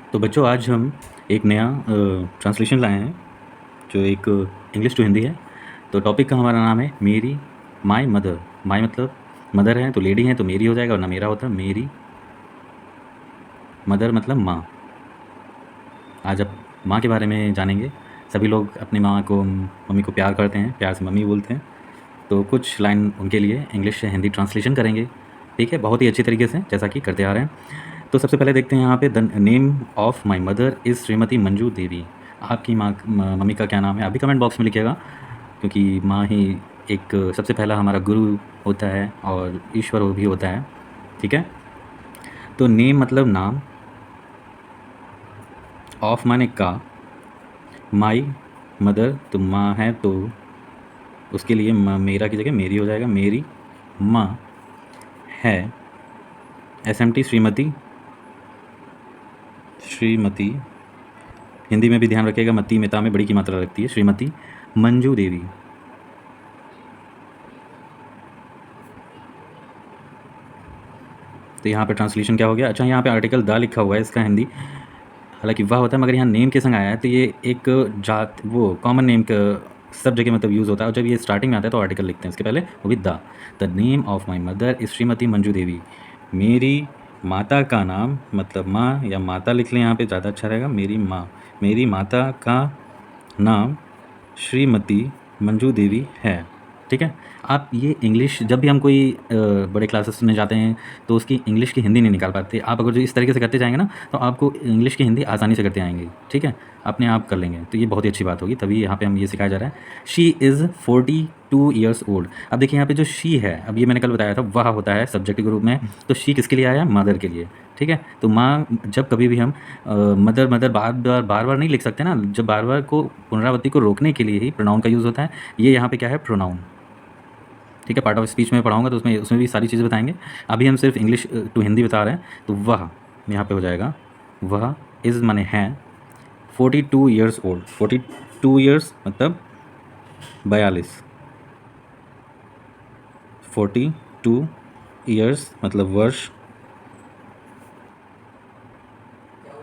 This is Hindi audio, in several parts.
तो बच्चों आज हम एक नया ट्रांसलेशन लाए हैं जो एक इंग्लिश टू हिंदी है। तो टॉपिक का हमारा नाम है मेरी माय मदर। माय मतलब मदर है तो लेडी है तो मेरी हो जाएगा, वरना मेरा होता है मेरी। मदर मतलब माँ। आज अब माँ के बारे में जानेंगे। सभी लोग अपनी माँ को, मम्मी को प्यार करते हैं, प्यार से मम्मी बोलते हैं। तो कुछ लाइन उनके लिए इंग्लिश से हिंदी ट्रांसलेशन करेंगे। ठीक है, बहुत ही अच्छी तरीके से जैसा कि करते आ रहे हैं। तो सबसे पहले देखते हैं यहाँ पे, the name of my mother is Shrimati Manju Devi. आपकी मम्मी का क्या नाम है? अभी कमेंट बॉक्स में लिखिएगा, क्योंकि माँ ही एक सबसे पहला हमारा गुरु होता है और ईश्वर भी होता है। ठीक है, तो नेम मतलब नाम, ऑफ माने का, माई मदर तो माँ है तो उसके लिए मेरा की जगह मेरी हो जाएगा। मेरी माँ है, SMT श्रीमती। श्रीमती हिंदी में भी ध्यान रखिएगा, मती मिता में बड़ी की मात्रा लगती है। श्रीमती मंजू देवी। तो यहाँ पे ट्रांसलेशन क्या हो गया? अच्छा, यहाँ पे आर्टिकल दा लिखा हुआ है, इसका हिंदी हालांकि वाह होता है, मगर यहाँ नेम के संग आया है तो ये एक जात, वो कॉमन नेम का सब जगह मतलब यूज़ होता है। और जब ये स्टार्टिंग में आता है तो आर्टिकल लिखते हैं इसके पहले, वो भी the name of my mother is Shrimati Manju Devi. मेरी माता का नाम, मतलब माँ या माता लिख लें यहाँ पे ज़्यादा अच्छा रहेगा। मेरी माँ, मेरी माता का नाम श्रीमती मंजू देवी है। ठीक है, आप ये इंग्लिश जब भी हम कोई बड़े क्लासेस में जाते हैं तो उसकी इंग्लिश की हिंदी नहीं निकाल पाते। आप अगर जो इस तरीके से करते जाएंगे ना तो आपको इंग्लिश की हिंदी आसानी से करते आएंगे। ठीक है, अपने आप कर लेंगे, तो ये बहुत ही अच्छी बात होगी। तभी यहाँ पे हम ये सिखाया जा रहा है। She is 42 years old. अब देखिए यहाँ पे जो शी है, अब ये मैंने कल बताया था, वह होता है सब्जेक्ट के रूप में, तो शी किसके लिए आया? मदर के लिए। ठीक है, तो माँ जब कभी भी हम मदर मदर बार बार नहीं लिख सकते ना, जब बार बार को पुनरावृत्ति को रोकने के लिए ही प्रोनाउन का यूज़ होता है। ये यहाँ पे क्या है? प्रोनाउन। ठीक है, पार्ट ऑफ स्पीच में पढ़ाऊंगा तो उसमें भी सारी चीज़ें बताएंगे। अभी हम सिर्फ इंग्लिश टू हिंदी बता रहे हैं। तो वह यहाँ पे हो जाएगा, वह इज़ माने है 42 ईयर्स ओल्ड। 42 ईयर्स मतलब 42। 42 ईयर्स मतलब वर्ष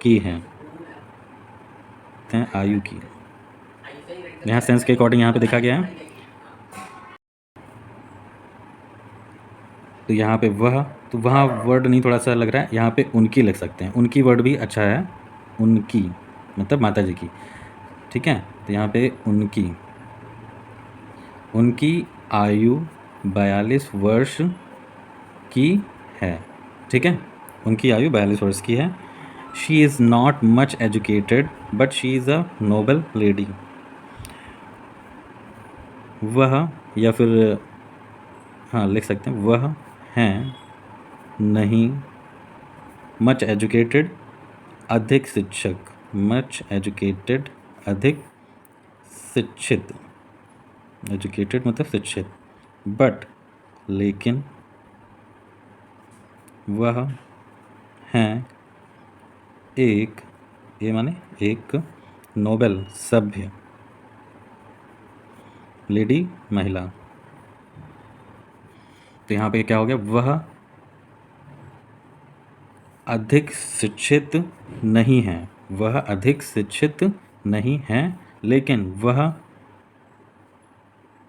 की हैं आयु की। यहाँ सेंस के अकॉर्डिंग यहाँ पे देखा गया है। तो यहाँ पे वह, तो वहाँ वर्ड नहीं, थोड़ा सा लग रहा है, यहाँ पे उनकी लिख सकते हैं। उनकी वर्ड भी अच्छा है, उनकी मतलब माता जी की। ठीक है, तो यहाँ पे उनकी, उनकी आयु 42 वर्ष की है। ठीक है, उनकी आयु 42 वर्ष की है। She is not much educated but she is a Nobel lady. वह, या फिर हाँ लिख सकते हैं, वह हैं नहीं मच एजुकेटेड अधिक शिक्षक। मच एजुकेटेड अधिक शिक्षित। एजुकेटेड मतलब शिक्षित। बट लेकिन वह हैं एक, ये माने एक, नोबल सभ्य लेडी महिला। तो यहाँ पे क्या हो गया? वह अधिक शिक्षित नहीं है, वह अधिक शिक्षित नहीं है, लेकिन वह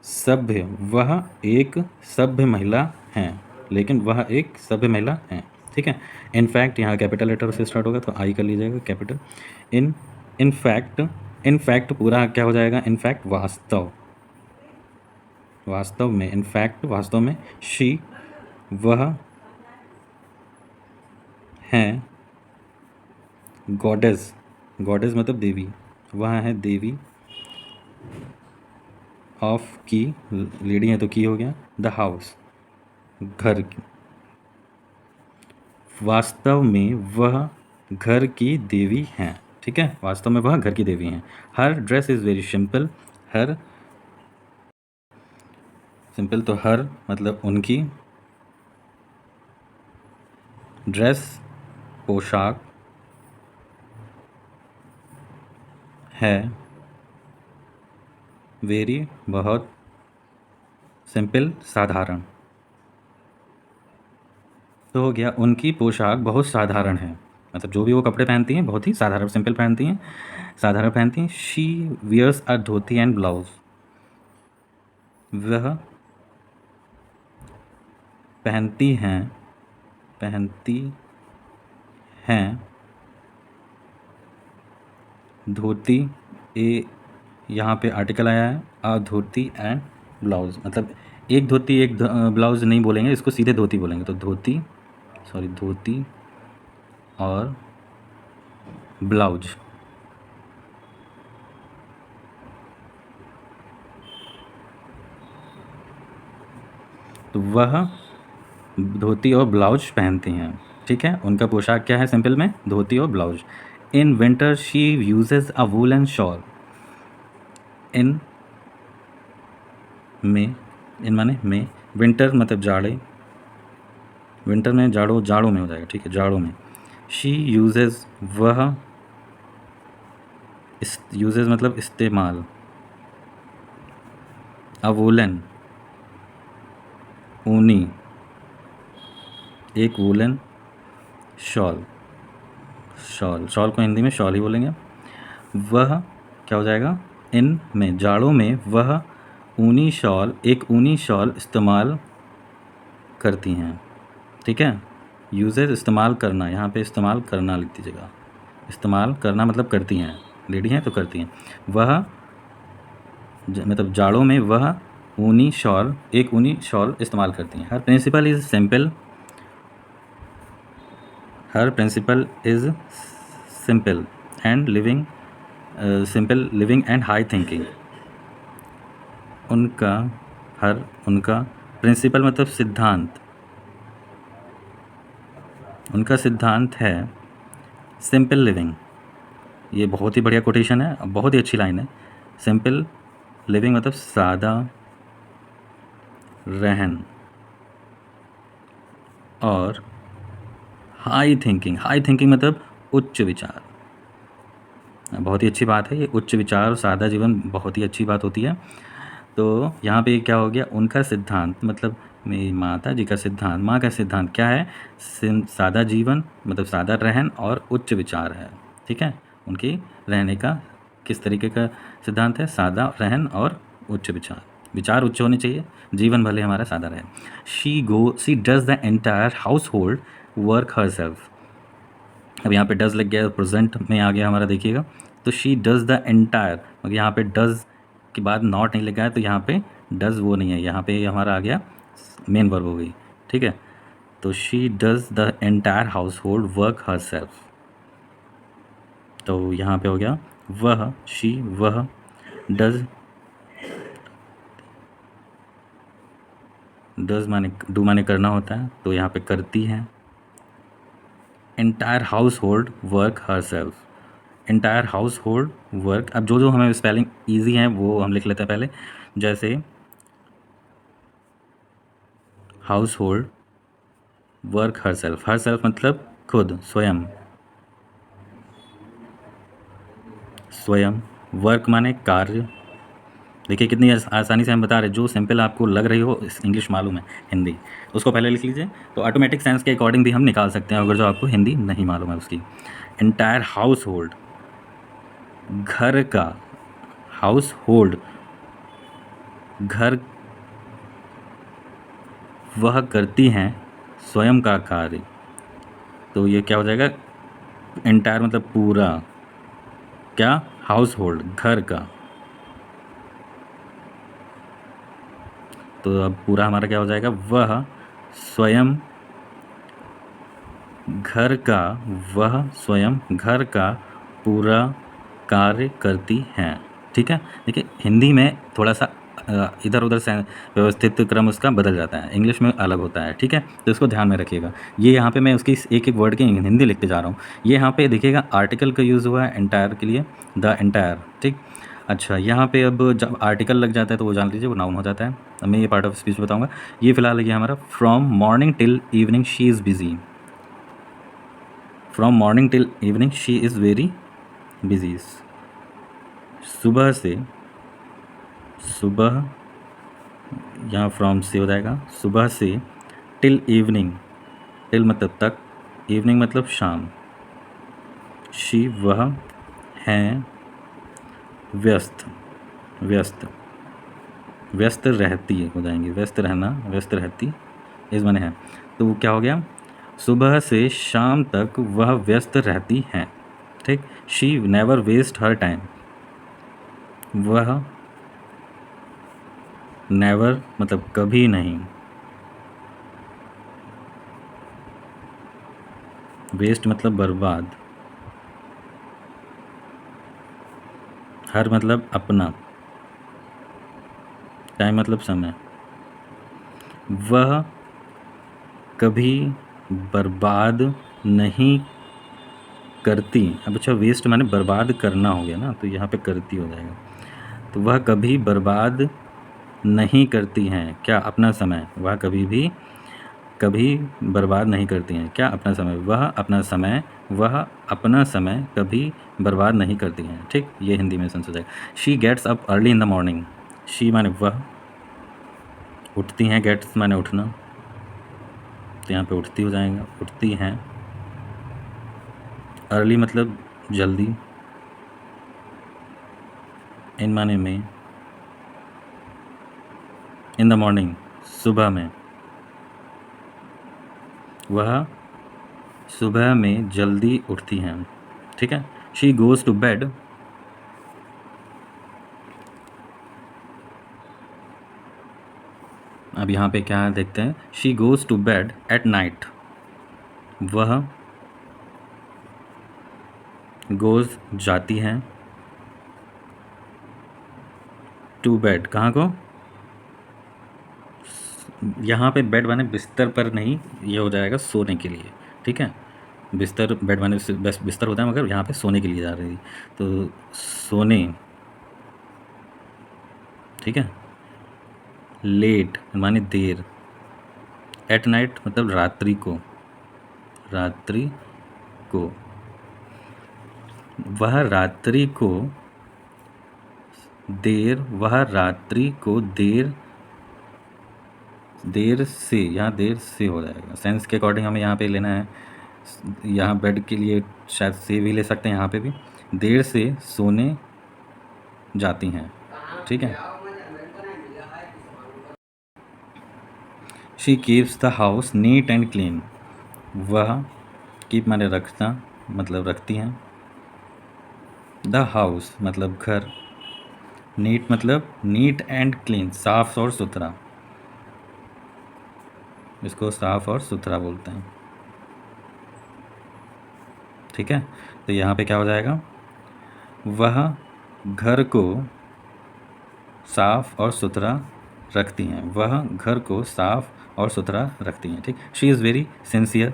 सभ्य, वह एक सभ्य महिला हैं, लेकिन वह एक सभ्य महिला हैं। ठीक है, इनफैक्ट यहाँ कैपिटल लेटर से स्टार्ट होगा तो आई कर लीजिएगा कैपिटल। इनफैक्ट, इनफैक्ट पूरा क्या हो जाएगा? इनफैक्ट वास्तव, वास्तव में, इनफैक्ट वास्तव में। शी वह हैं गॉडेस, गॉडेस मतलब देवी, वह है देवी ऑफ की, लेडी है तो की हो गया, द हाउस घर की। वास्तव में वह घर की देवी हैं। ठीक है, वास्तव में वह घर की देवी हैं। Her dress is very simple. Her, simple तो हर मतलब उनकी, ड्रेस पोशाक है, वेरी बहुत, सिंपल साधारण। तो हो गया उनकी पोशाक बहुत साधारण है। मतलब जो भी वो कपड़े पहनती हैं बहुत ही साधारण सिंपल पहनती हैं, साधारण पहनती हैं। She wears a dhoti and blouse, वह पहनती हैं धोती, ए यहाँ पे आर्टिकल आया है, आ धोती एंड ब्लाउज, मतलब एक धोती एक ब्लाउज नहीं बोलेंगे, इसको सीधे धोती बोलेंगे। तो धोती और ब्लाउज। तो वह धोती और ब्लाउज पहनती हैं, ठीक है। उनका पोशाक क्या है सिंपल में? धोती और blouse. In winter she uses a woollen shawl. In माने में, विंटर मतलब जाड़े, विंटर में जाड़ों में हो जाएगा, ठीक है, जाड़ों में। शी यूजेज वह, यूजेज मतलब इस्तेमाल, अ वूलन ऊनी, एक वूलन शॉल, शॉल को हिंदी में शॉल ही बोलेंगे। वह क्या हो जाएगा? इन में जाड़ों में वह ऊनी शॉल, एक ऊनी शॉल इस्तेमाल करती हैं, ठीक है। यूजेज इस्तेमाल करना, यहाँ पे इस्तेमाल करना लिख दीजिएगा। इस्तेमाल करना मतलब करती हैं, लेडी हैं तो करती हैं। वह मतलब जाड़ों में वह ऊनी शॉल, एक ऊनी शॉल इस्तेमाल करती हैं। Her principle is simple, her principle is simple and living, simple living and high thinking. उनका प्रिंसिपल मतलब सिद्धांत, उनका सिद्धांत है सिंपल लिविंग। ये बहुत ही बढ़िया कोटेशन है, बहुत ही अच्छी लाइन है। सिंपल लिविंग मतलब सादा रहन, और हाई थिंकिंग मतलब उच्च विचार। बहुत ही अच्छी बात है ये, उच्च विचार और सादा जीवन बहुत ही अच्छी बात होती है। तो यहाँ पे क्या हो गया? उनका सिद्धांत मतलब मेरी माता जी का सिद्धांत, माँ का सिद्धांत क्या है? सादा जीवन मतलब सादा रहन और उच्च विचार है, ठीक है। उनकी रहने का किस तरीके का सिद्धांत है? सादा रहन और उच्च विचार, विचार उच्च होने चाहिए, जीवन भले हमारा सादा रहे। She does the entire house hold work her self. अब यहाँ पे डज लग गया, प्रेजेंट में आ गया हमारा, देखिएगा। तो शी डज द एंटायर, मगर यहाँ पे डज के बाद नॉट नहीं लगा है, तो यहाँ पे डज वो नहीं है, यहाँ पे हमारा आ गया मेन वर्ब हो गई, ठीक है। तो she does the entire house hold work her self. तो यहाँ पे हो गया वह, वह डज माने डू माने करना होता है, तो यहाँ पे करती है। Entire house hold work her self, entire house hold work. अब जो हमें स्पेलिंग ईजी हैं वो हम लिख लेते हैं पहले। जैसे house hold work her self मतलब खुद, स्वयं, वर्क माने कार्य। देखिए कितनी आसानी से हम बता रहे, जो सिंपल आपको लग रही हो, इंग्लिश मालूम है, हिंदी, उसको पहले लिख लीजिए, तो ऑटोमेटिक सेंस के अकॉर्डिंग भी हम निकाल सकते हैं अगर जो आपको हिंदी नहीं मालूम है उसकी। एंटायर हाउस होल्ड, घर का, हाउस होल्ड घर, वह करती हैं स्वयं का कार्य। तो ये क्या हो जाएगा? एंटायर मतलब पूरा, क्या? हाउस होल्ड घर का। तो अब पूरा हमारा क्या हो जाएगा? वह स्वयं घर का, वह स्वयं घर का पूरा कार्य करती हैं, ठीक है। देखिए हिंदी में थोड़ा सा इधर उधर से व्यवस्थित क्रम उसका बदल जाता है, इंग्लिश में अलग होता है, ठीक है। तो इसको ध्यान में रखिएगा। ये यहाँ पे मैं उसकी एक एक वर्ड की हिंदी लिखते जा रहा हूँ। ये यहाँ पे देखिएगा आर्टिकल का यूज़ हुआ है एंटायर के लिए, द एंटायर, ठीक। अच्छा, यहाँ पे अब जब आर्टिकल लग जाता है तो वो जान लीजिए वो नाउन हो जाता है। अब मैं ये पार्ट ऑफ स्पीच बताऊँगा। ये फिलहाल ये हमारा from morning till evening she is busy, from morning till evening she is very busy. सुबह से, सुबह यहाँ फ्रॉम से हो जाएगा, सुबह से टिल इवनिंग, टिल मतलब तक, इवनिंग मतलब शाम, शी वह हैं व्यस्त व्यस्त व्यस्त रहती हो जाएंगे, व्यस्त रहना, व्यस्त रहती इस बने हैं। तो क्या हो गया, सुबह से शाम तक वह व्यस्त रहती हैं। ठीक, she never waste her time, वह नेवर मतलब कभी नहीं, वेस्ट मतलब बर्बाद, हर मतलब अपना, टाइम मतलब समय, वह कभी बर्बाद नहीं करती। अब अच्छा, वेस्ट माने बर्बाद करना हो गया ना, तो यहाँ पे करती हो जाएगा। तो वह कभी बर्बाद नहीं करती हैं क्या, अपना समय, वह कभी भी कभी बर्बाद नहीं करती हैं क्या, अपना समय, वह अपना समय, वह अपना समय कभी बर्बाद नहीं करती हैं। ठीक, ये हिंदी में सेंस हो जाएगा। She gets up early in the morning, she माने वह, उठती हैं, गेट्स माने उठना, तो यहाँ पे उठती हो जाएगा, उठती हैं। अर्ली मतलब जल्दी, इन माने में, इन द मॉर्निंग सुबह में, वह सुबह में जल्दी उठती हैं। ठीक है, शी गोज़ टू बेड, अब यहाँ पे क्या देखते हैं, she goes to bed at night, वह गोज़ जाती हैं, टू बेड कहाँ को, यहाँ पे बेड माने बिस्तर पर नहीं, ये हो जाएगा सोने के लिए। ठीक है, बिस्तर बेड माने बिस्तर होता है, मगर यहाँ पे सोने के लिए जा रही, तो सोने। ठीक है, लेट माने देर, एट नाइट मतलब रात्रि को, रात्रि को, वह रात्रि को देर, वह रात्रि को देर, देर से, यहाँ देर से हो जाएगा, सेंस के अकॉर्डिंग हमें यहाँ पे लेना है। यहाँ बेड के लिए शायद से भी ले सकते हैं, यहाँ पे भी देर से सोने जाती हैं। ठीक है, she keeps the house neat and clean, वह कीप माने रखना मतलब रखती हैं, द हाउस मतलब घर, नीट मतलब नीट एंड क्लीन साफ और सुथरा, इसको साफ और सुथरा बोलते हैं। ठीक है, तो यहाँ पे क्या हो जाएगा, वह घर को साफ और सुथरा रखती हैं, वह घर को साफ और सुथरा रखती हैं। ठीक, शी इज़ वेरी सिंसियर,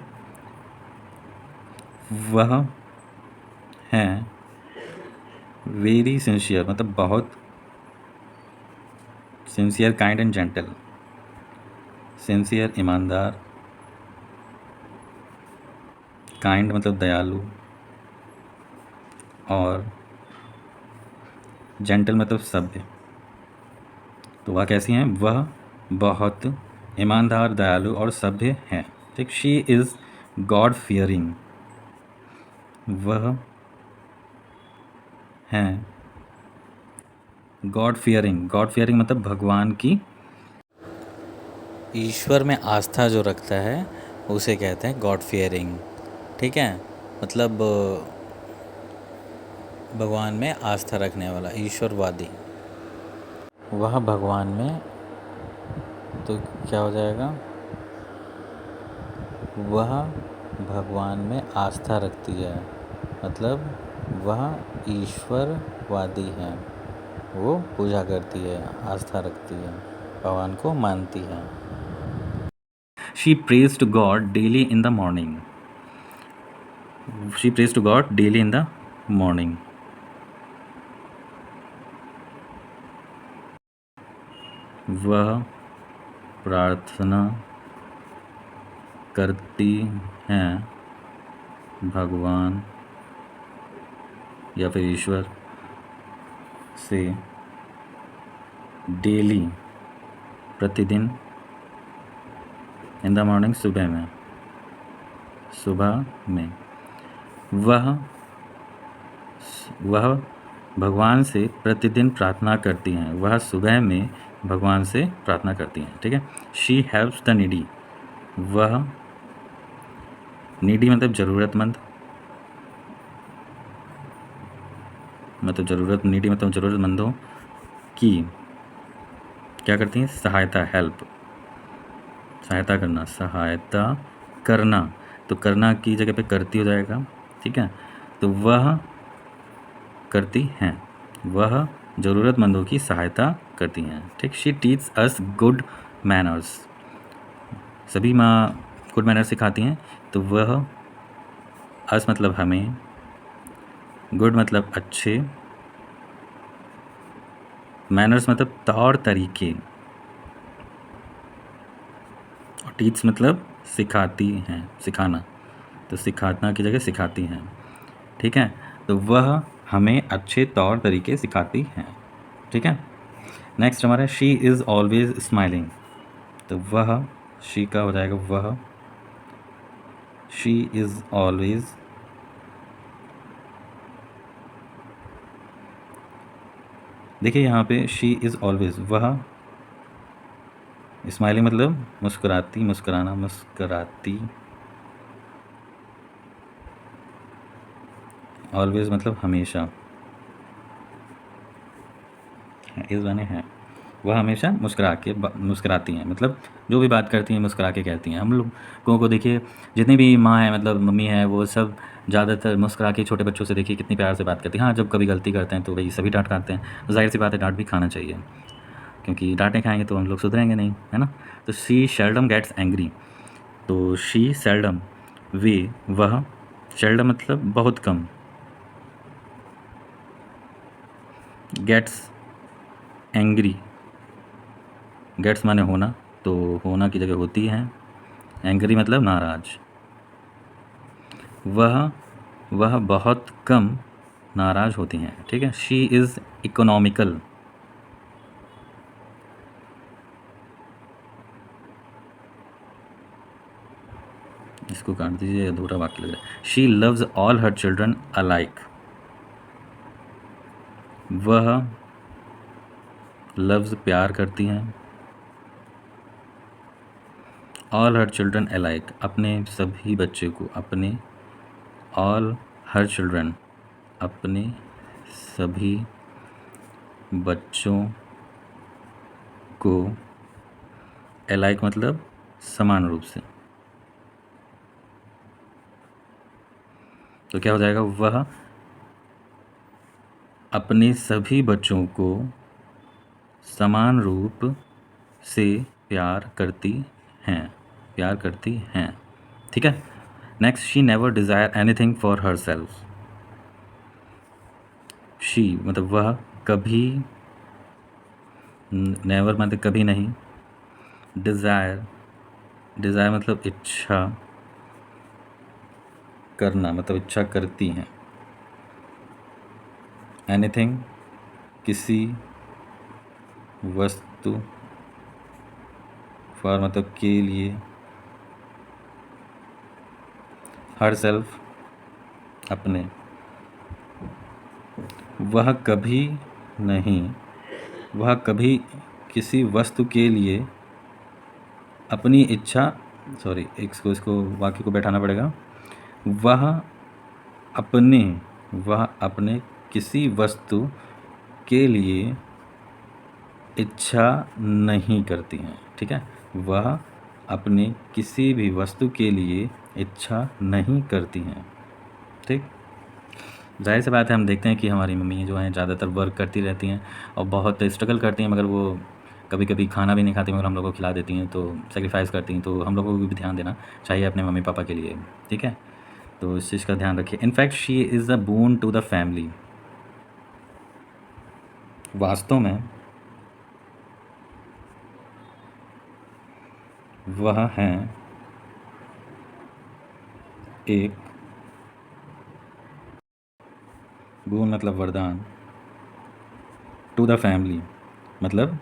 वह हैं वेरी सिंसियर मतलब बहुत, sincere kind and gentle, sincere ईमानदार, काइंड मतलब दयालु, और जेंटल मतलब सभ्य। तो वह कैसी हैं, वह बहुत ईमानदार, दयालु और सभ्य हैं। ठीक, शी इज़ गॉड फियरिंग, वह हैं गॉड फियरिंग, गॉड फियरिंग मतलब भगवान की, ईश्वर में आस्था जो रखता है उसे कहते हैं गॉड फियरिंग। ठीक है, मतलब भगवान में आस्था रखने वाला, ईश्वरवादी, वह भगवान में, तो क्या हो जाएगा, वह भगवान में आस्था रखती है, मतलब वह ईश्वरवादी है, वो पूजा करती है, आस्था रखती है, भगवान को मानती है। She praise to God daily in the morning, she praise to God daily in the morning, वह प्रार्थना करती हैं भगवान या फिर ईश्वर से डेली प्रतिदिन, इन द मॉर्निंग सुबह में, सुबह में, वह वह भगवान से प्रतिदिन प्रार्थना करती हैं। वह सुबह में भगवान से प्रार्थना करती हैं। ठीक है। She helps the needy. वह, नीडी मतलब ज़रूरतमंद, मतलब नीडी मतलब ज़रूरतमंदों की क्या करती हैं? सहायता, हेल्प, सहायता करना, सहायता करना। तो करना की जगह पे करती हो जाएगा। ठीक है। तो वह करती हैं, वह ज़रूरतमंदों की सहायता करती हैं। ठीक। She teach us good manners. सभी माँ गुड मैनर्स सिखाती हैं। तो वह, अस मतलब हमें, गुड मतलब अच्छे, मैनर्स मतलब तौर तरीके, और टीच मतलब सिखाती हैं, सिखाना। तो सिखाना की जगह सिखाती हैं। ठीक है। तो वह हमें अच्छे तौर तरीके सिखाती हैं। ठीक है। नेक्स्ट हमारा शी इज़ ऑलवेज स्माइलिंग। तो वह, शी का हो जाएगा वह, शी इज़ ऑलवेज, देखिए यहाँ पे शी इज़ ऑलवेज, वह स्माइलिंग मतलब मुस्कुराती, मुस्कुराना, मुस्कुराती, ऑलवेज मतलब हमेशा, इस बने हैं, वह हमेशा मुस्कुराती हैं, मतलब जो भी बात करती हैं मुस्कुरा के कहती हैं। हम लोगों को देखिए, जितनी भी माँ है मतलब मम्मी है, वो सब ज़्यादातर मुस्कुरा के छोटे बच्चों से देखिए कितनी प्यार से बात करती हैं। हाँ, जब कभी गलती करते हैं तो वही सभी डांट खाते हैं, तो जाहिर सी बात है डांट भी खाना चाहिए, क्योंकि डांटें खाएंगे तो हम लोग सुधरेंगे नहीं, है ना। तो शी सेल्डम गेट्स एंग्री। तो शी सेल्डम, वे वह, सेल्डम मतलब बहुत कम, गेट्स एंग्री, गेट्स माने होना, तो होना की जगह होती है, एंग्री मतलब नाराज। वह बहुत कम नाराज होती हैं। ठीक है। She is economical. इसको काट दीजिए, अधूरा वाक्य लग रहा है। She loves all her children alike. वह लव्स प्यार करती हैं, ऑल हर चिल्ड्रन अलाइक अपने सभी बच्चे को, अपने, ऑल हर चिल्ड्रन अपने सभी बच्चों को, अलाइक मतलब समान रूप से। तो क्या हो जाएगा? वह अपने सभी बच्चों को समान रूप से प्यार करती हैं, प्यार करती हैं। ठीक है। Next, she never desire anything for her self. She मतलब वह कभी, नेवर मतलब कभी नहीं, डिज़ायर, डिज़ायर मतलब इच्छा करना, मतलब इच्छा करती हैं, एनीथिंग किसी वस्तु, फॉर मतलब के लिए, हर सेल्फ अपने, वह कभी नहीं, वह कभी किसी वस्तु के लिए अपनी इच्छा, सॉरी इसको वाक्य को बैठाना पड़ेगा। वह अपने, वह अपने किसी वस्तु के लिए इच्छा नहीं करती हैं। ठीक है। वह अपने किसी भी वस्तु के लिए इच्छा नहीं करती हैं। ठीक। जाहिर सी बात है, हम देखते हैं कि हमारी मम्मी जो हैं ज़्यादातर वर्क करती रहती हैं और बहुत स्ट्रगल करती हैं, मगर वो कभी कभी खाना भी नहीं खाती, मगर हम लोगों को खिला देती हैं, तो सेक्रीफाइस करती हैं। तो हम लोगों को भी ध्यान देना चाहिए अपने मम्मी पापा के लिए। ठीक है। तो इस चीज़ का ध्यान रखिए। In fact she is a boon to the family. वास्तव में वह हैं एक, बोन मतलब वरदान, टू द फैमिली मतलब,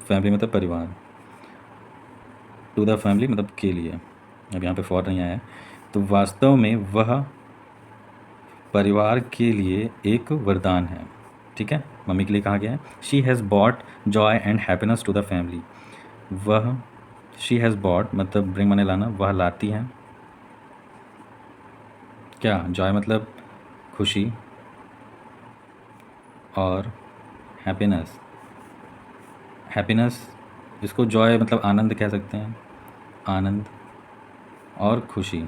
फैमिली मतलब परिवार, टू द फैमिली मतलब के लिए, अब यहाँ पे फॉर नहीं आया है। तो वास्तव में वह परिवार के लिए एक वरदान है। ठीक है, मम्मी के लिए कहा गया है she has bought joy and happiness to the family. वह, शी हैज़ बॉट मतलब ब्रिंग माने लाना, वह लाती हैं क्या, जॉय मतलब खुशी, और हैप्पीनेस, हैप्पीनेस इसको जॉय मतलब आनंद कह सकते हैं, आनंद, और खुशी,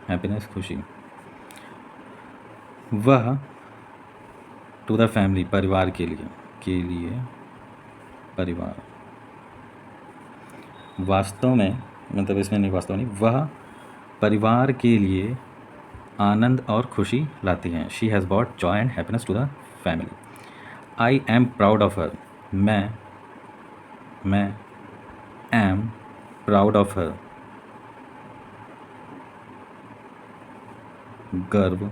हैप्पीनेस खुशी। वह टू द फैमिली परिवार के लिए परिवार, वास्तव में मतलब इसमें नहीं, वास्तव नहीं, वह परिवार के लिए आनंद और खुशी लाती हैं। She has bought joy and happiness to the family. I am proud of her, मैं एम प्राउड ऑफ हर, गर्व,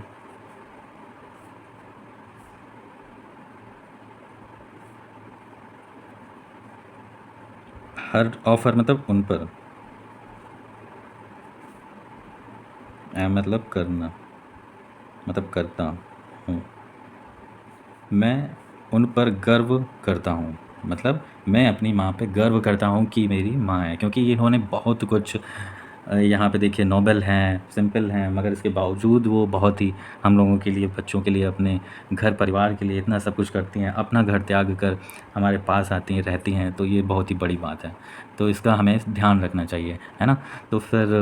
हर ऑफर मतलब उन पर, एम मतलब करना, मतलब करता हूँ, मैं उन पर गर्व करता हूँ, मतलब मैं अपनी माँ पे गर्व करता हूँ कि मेरी माँ है, क्योंकि इन्होंने बहुत कुछ यहाँ पे देखिए नोबेल हैं, सिंपल हैं, मगर इसके बावजूद वो बहुत ही हम लोगों के लिए, बच्चों के लिए, अपने घर परिवार के लिए इतना सब कुछ करती हैं, अपना घर त्याग कर हमारे पास आती हैं, रहती हैं, तो ये बहुत ही बड़ी बात है। तो इसका हमें ध्यान रखना चाहिए, है ना। तो फिर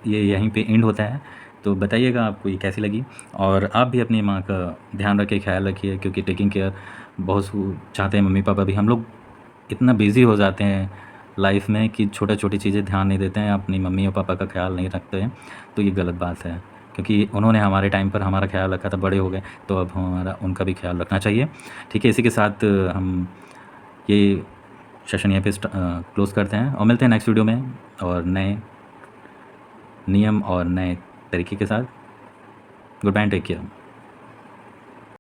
ये यहीं पे एंड होता है। तो बताइएगा आपको ये कैसी लगी, और आप भी अपनी माँ का ध्यान रखिए, ख्याल रखिए, क्योंकि टेकिंग केयर बहुत चाहते हैं मम्मी पापा भी। हम लोग इतना बिज़ी हो जाते हैं लाइफ में कि छोटी-छोटी चीज़ें ध्यान नहीं देते हैं, अपनी मम्मी और पापा का ख्याल नहीं रखते हैं, तो ये गलत बात है, क्योंकि उन्होंने हमारे टाइम पर हमारा ख्याल रखा था, बड़े हो गए, तो अब हमारा उनका भी ख्याल रखना चाहिए। ठीक है, इसी के साथ हम ये सेशन यहाँ पे क्लोज़ करते हैं, और मिलते हैं नेक्स्ट वीडियो में और नए नियम और नए तरीके के साथ। Goodbye and take care.